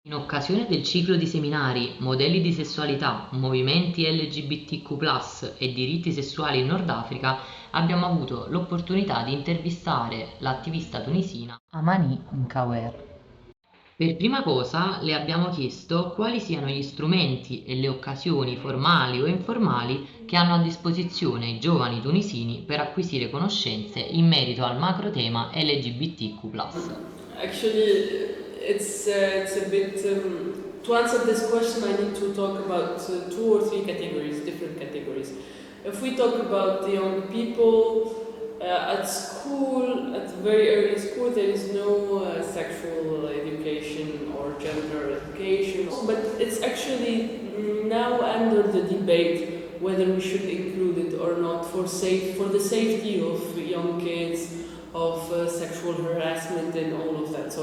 In occasione del ciclo di seminari Modelli di sessualità, movimenti LGBTQ+ e diritti sessuali in Nordafrica abbiamo avuto l'opportunità di intervistare l'attivista tunisina Amani Mkaouer. Per prima cosa le abbiamo chiesto quali siano gli strumenti e le occasioni formali o informali che hanno a disposizione i giovani tunisini per acquisire conoscenze in merito al macro tema LGBTQ+. Actually, it's a bit. To answer this question, I need to talk about two or three categories, different categories. If we talk about the young people at school, at very early school, there is no sexual education or gender education, but it's actually now under the debate whether we should include it or not for the safety of young kids, of sexual harassment and all of that.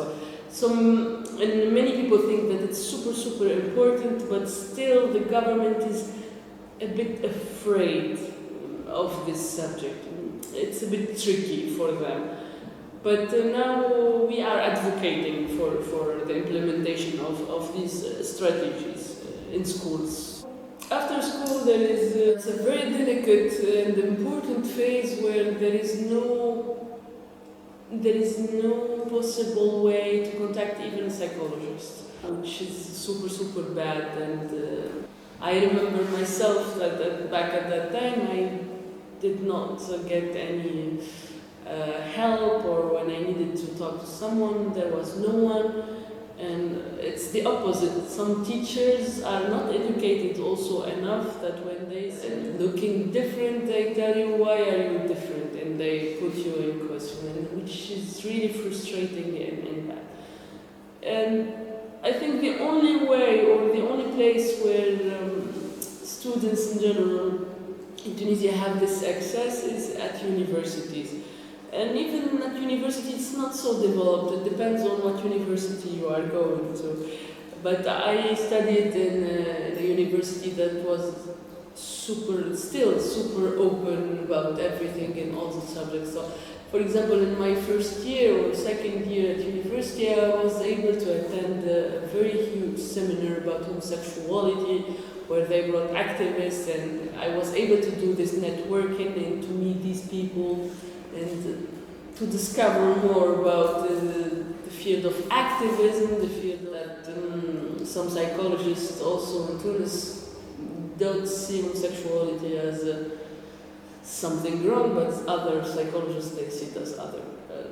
And many people think that it's super important, but still the government is a bit afraid of this subject. It's a bit tricky for them. But now we are advocating for the implementation of these strategies in schools. After school, it's a very delicate and important phase where there is no possible way to contact even a psychologist, which is super bad. And I remember myself that back at that time I did not get any help, or when I needed to talk to someone there was no one. And it's the opposite. Some teachers are not educated also enough that when they say looking different, they tell you why are you different, and they put you in question, which is really frustrating and bad. And I think the only way or the only place where students in general in Tunisia have this access is at universities. And even at university, it's not so developed. It depends on what university you are going to. But I studied in a university that was still super open about everything and all the subjects. So, for example, in my first year or second year at university, I was able to attend a very huge seminar about homosexuality, where they brought activists, and I was able to do this networking and to meet these people and to discover more about the field of activism, the field that some psychologists also in Tunis don't see homosexuality as something wrong, but other psychologists, they see it as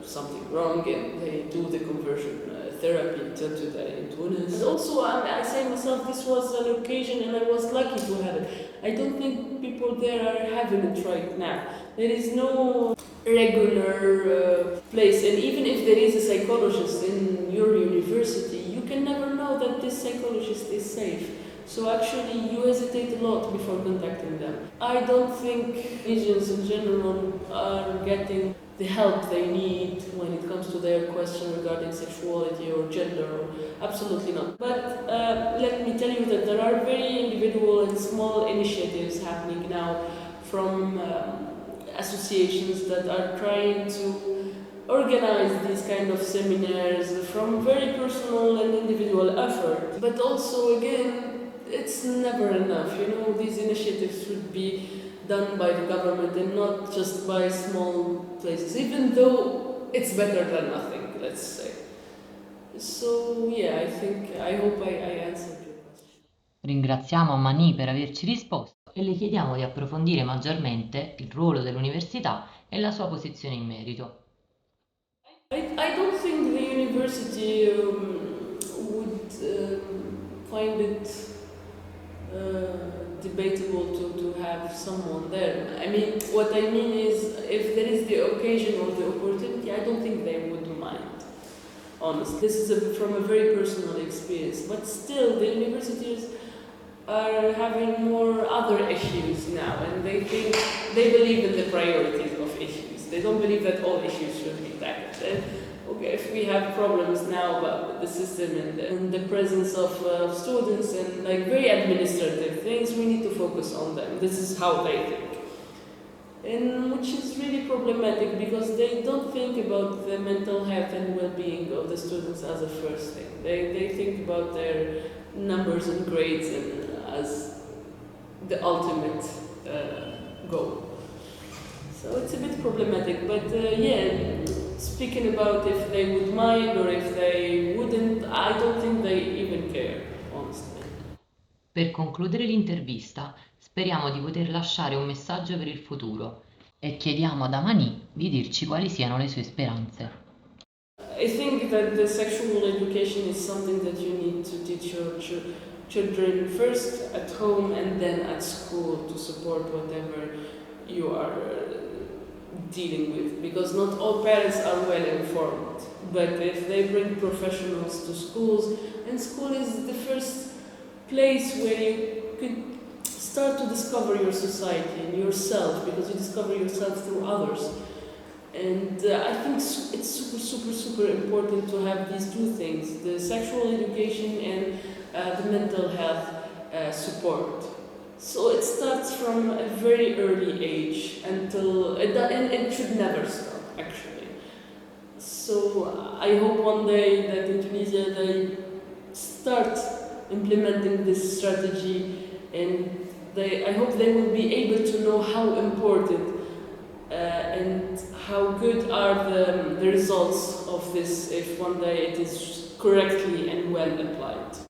something wrong, and they do the conversion therapy until today in Tunis. And also, I say myself, this was an occasion and I was lucky to have it. I don't think people there are having it right now. There is no regular place, and even if there is a psychologist in your university, you can never know that this psychologist is safe. So actually you hesitate a lot before contacting them. I don't think Asians in general are getting the help they need when it comes to their question regarding sexuality or gender. Absolutely not. But let me tell you that there are very individual and small initiatives happening now from associations that are trying to organize these kind of seminars from very personal and individual effort. But also, again, it's never enough. These initiatives should be done by the government and not just by small places, even though it's better than nothing, let's say. So yeah, I hope I answered your question. Ringraziamo Amani per averci risposto e le chiediamo di approfondire maggiormente il ruolo dell'università e la sua posizione in merito. I don't think the university would find it debatable to have someone there. I mean, what I mean is, if there is the occasion or the opportunity, I don't think they would mind. Honestly, this is from a very personal experience. But still, the universities are having more other issues now, and they believe in the priorities of issues. They don't believe that all issues should be tackled. And, okay, if we have problems now about the system and the presence of students and very administrative things, we need to focus on them. This is how they think. and which is really problematic because they don't think about the mental health and well-being of the students as a first thing. They think about their numbers and grades and as the ultimate goal. So it's a bit problematic, but yeah, speaking about if they would mind or if they wouldn't, I don't think they even care, honestly. Per concludere l'intervista, speriamo di poter lasciare un messaggio per il futuro e chiediamo ad Amani di dirci quali siano le sue speranze. I think that the sexual education is something that you need to teach your children first at home and then at school to support whatever you are dealing with, because not all parents are well informed. But if they bring professionals to schools, and school is the first place where you could start to discover your society and yourself, because you discover yourself through others. And I think it's super important to have these two things, the sexual education and the mental health support. So it starts from a very early age until, and it should never stop, actually. So I hope one day that in Tunisia they start implementing this strategy, and I hope they will be able to know how important and how good are the results of this if one day it is correctly and well applied.